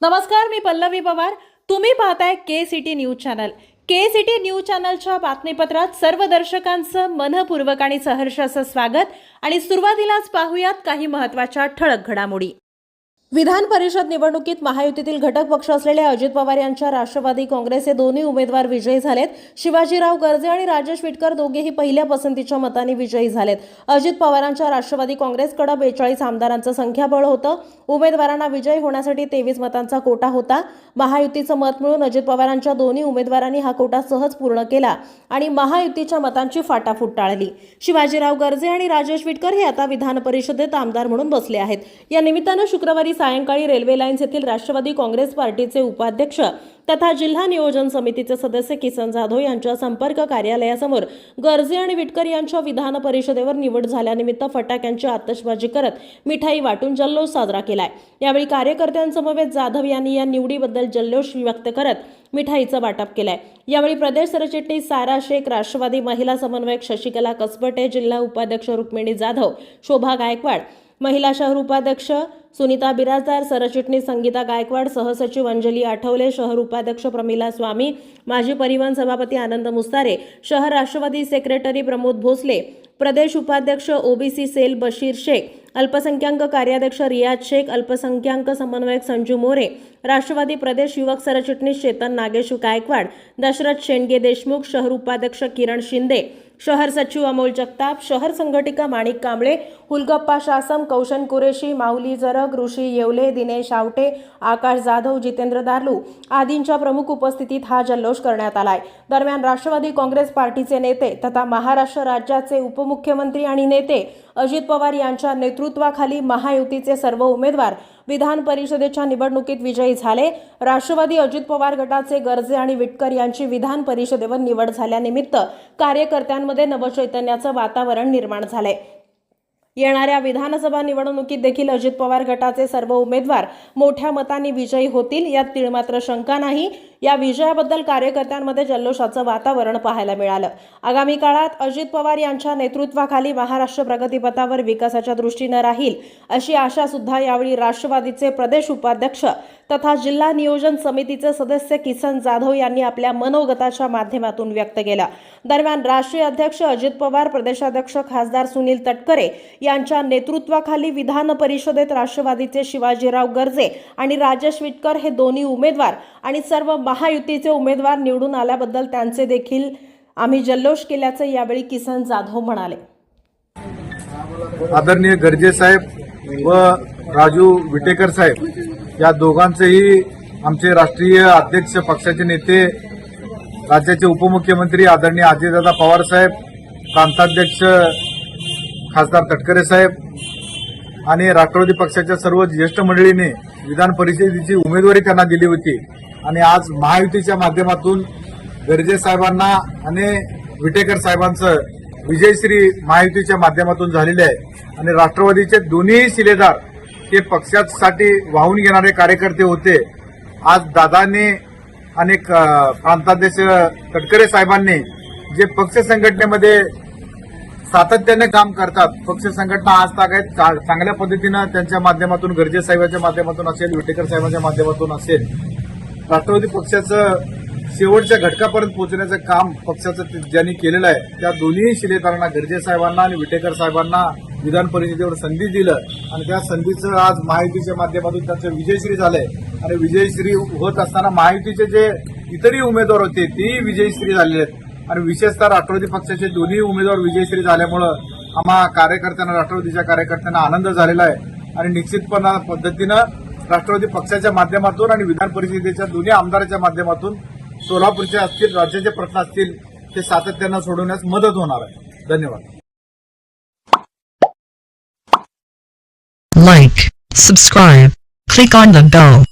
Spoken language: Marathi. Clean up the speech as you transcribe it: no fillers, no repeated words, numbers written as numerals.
नमस्कार, मी पल्लवी पवार. तुम्ही पाहताय के सिटी न्यूज चॅनल. के सिटी न्यूज चॅनलच्या बातमीपत्रात सर्व दर्शकांचं मनपूर्वक आणि सहर्ष असं स्वागत. आणि सुरुवातीलाच पाहूयात काही महत्त्वाच्या ठळक घडामोडी. विधान परिषद निवडणुकीत महायुतीतील घटक पक्ष असलेले अजित पवार यांच्या राष्ट्रवादी काँग्रेस हे दोन्ही उमेदवार विजयी झालेत. शिवाजीराव गर्जे आणि राजेश विटकर दोघेही पहिल्या पसंतीच्या मतांनी विजयी झालेत. अजित पवारांच्या राष्ट्रवादी काँग्रेसकडे 42 आमदारांचं संख्याबळ होतं. उमेदवारांना विजयी होण्यासाठी 23 मतांचा कोटा होता. महायुतीचं मत मिळून अजित पवारांच्या दोन्ही उमेदवारांनी हा कोटा सहज पूर्ण केला आणि महायुतीच्या मतांची फाटाफूट टाळली. शिवाजीराव गर्जे आणि राजेश विटकर हे आता विधान परिषदेत आमदार म्हणून बसले आहेत. या निमित्तानं शुक्रवारी सायंकाळी रेल्वे लाईन्स येथील राष्ट्रवादी काँग्रेस पार्टीचे उपाध्यक्ष तथा जिल्हा नियोजन समितीचे सदस्य किसन जाधव यांच्या संपर्क कार्यालयासमोर गर्जे आणि विटकर यांच्या विधान परिषदेवर निवड झाल्यानिमित्त फटाक्यांची आतषबाजी करत मिठाई वाटून जल्लोष साजरा केलाय. यावेळी कार्यकर्त्यांसमवेत जाधव यांनी या निवडीबद्दल जल्लोष व्यक्त करत मिठाईचं वाटप केलंय. यावेळी प्रदेश सरचिटणीस सारा शेख, राष्ट्रवादी महिला समन्वयक शशिकला कसबटे, जिल्हा उपाध्यक्ष रुक्मिणी जाधव, शोभा गायकवाड, महिला शहर उपाध्यक्ष सुनीता बिराजदार, सरचिटणीस संगीता गायकवाड, सहसचिव अंजली आठवले, शहर उपाध्यक्ष प्रमिला स्वामी, माजी परिवहन सभापती आनंद मुस्तारे, शहर राष्ट्रवादी सेक्रेटरी प्रमोद भोसले, प्रदेश उपाध्यक्ष ओबीसी सेल बशीर शेख, अल्पसंख्याक कार्याध्यक्ष रियाज शेख, अल्पसंख्याक समन्वयक संजू मोरे, राष्ट्रवादी प्रदेश युवक सरचिटणीस चेतन नागेश गायकवाड, दशरथ शेंडगे देशमुख, शहर उपाध्यक्ष किरण शिंदे, शहर सचिव अमोल जगताप, शहर संघटिका माणिक कांबळे, हुलगप्पा शासम, कौशन कुरेशी, माऊली जरग, ऋषी येवले, दिनेश आवटे, आकाश जाधव, जितेंद्र दार्लू आदींच्या प्रमुख उपस्थितीत हा जल्लोष करण्यात आलाय. दरम्यान राष्ट्रवादी काँग्रेस पार्टीचे नेते तथा महाराष्ट्र राज्याचे उपमुख्यमंत्री आणि नेते अजित पवार यांच्या नेतृत्वाखाली महायुतीचे सर्व उमेदवार विधान परिषदेच्या निवडणुकीत विजयी झाले. राष्ट्रवादी अजित पवार गटाचे गर्जे आणि विटकर यांची विधान परिषदेवर निवड झाल्यानिमित्त कार्यकर्त्यांमध्ये नवचैतन्याचं वातावरण निर्माण झालंय. येणाऱ्या विधानसभा निवडणुकीत देखील अजित पवार गटाचे सर्व उमेदवार मोठ्या मतांनी विजयी होतील, यात तीळमात्र शंका नाही. या विजयाबद्दल कार्यकर्त्यांमध्ये जल्लोषाचं वातावरण पाहायला मिळालं. आगामी काळात अजित पवार यांच्या नेतृत्वाखाली महाराष्ट्र प्रगतीपथावर विकासाच्या दृष्टीनं राहील अशी आशा सुद्धा यावेळी राष्ट्रवादीचे प्रदेश उपाध्यक्ष तथा जिल्हा नियोजन समितीचे सदस्य किसन जाधव यांनी आपल्या मनोगताच्या माध्यमातून व्यक्त केला. दरम्यान राष्ट्रीय अध्यक्ष अजित पवार, प्रदेशाध्यक्ष खासदार सुनील तटकरे यांच्या नेतृत्वाखाली विधान परिषदेत राष्ट्रवादीचे शिवाजीराव गर्जे आणि राजेश विटकर हे दोन्ही उमेदवार आणि सर्व महायुतीचे उमेदवार निवडून आल्याबद्दल त्यांचे देखील आम्ही जल्लोष केल्याचं यावेळी किसन जाधव म्हणाले. आदरणीय गर्जे साहेब व राजू विटेकर साहेब या दोघांचेही आमचे राष्ट्रीय अध्यक्ष, पक्षाचे नेते, राज्याचे उपमुख्यमंत्री आदरणीय अजितदादा पवार साहेब, प्रांताध्यक्ष खासदार तटकरे साहेब आणि राष्ट्रवादी पक्षाच्या सर्व ज्येष्ठ मंडळीने विधान परिषदेची उमेदवारी त्यांना दिली होती आणि आज महायुतीच्या माध्यमातून गर्जे साहेबांना आणि विटेकर साहेबांचं विजयश्री महायुतीच्या माध्यमातून झालेले आहे. आणि राष्ट्रवादीचे दोन्ही शिलेदार हे पक्षासाठी वाहून घेणारे कार्यकर्ते होते. आज दादांनी आणि प्रांताध्यक्ष तटकरे साहेबांनी जे पक्ष संघटनेमध्ये सातत्याने काम करतात, पक्ष संघटना आज तागायत चांगल्या पद्धतीनं त्यांच्या माध्यमातून, गर्जे साहेबांच्या माध्यमातून असेल, विटेकर साहेबांच्या माध्यमातून असेल, राष्ट्रवादी पक्षाचं शेवटच्या घटकापर्यंत पोहोचण्याचं काम पक्षाचं ज्यांनी केलेलं आहे त्या दोन्ही शिलेदारांना, गर्जे साहेबांना आणि विटेकर साहेबांना विधान परिषदेवर संधी दिलं आणि त्या संधीचं आज महायुतीच्या माध्यमातून त्याचं विजयश्री झालंय. आणि विजयश्री होत असताना महायुतीचे जे इतरही उमेदवार होते तेही विजयश्री झालेले आहेत. आणि विशेषतः राष्ट्रवादी पक्षाचे दोन्ही उमेदवार विजयश्री झाल्यामुळं आम्हा कार्यकर्त्यांना, राष्ट्रवादीच्या कार्यकर्त्यांना आनंद झालेला आहे. आणि निश्चितपणे पद्धतीनं राष्ट्रवादी पक्षाच्या माध्यमातून आणि विधान परिषदेच्या दोन्ही आमदारांच्या माध्यमातून सोलापूरचे असतील, राज्याचे प्रश्न असतील ते सातत्यानं सोडवण्यास मदत होणार आहे. धन्यवाद. Like, subscribe, click on the bell.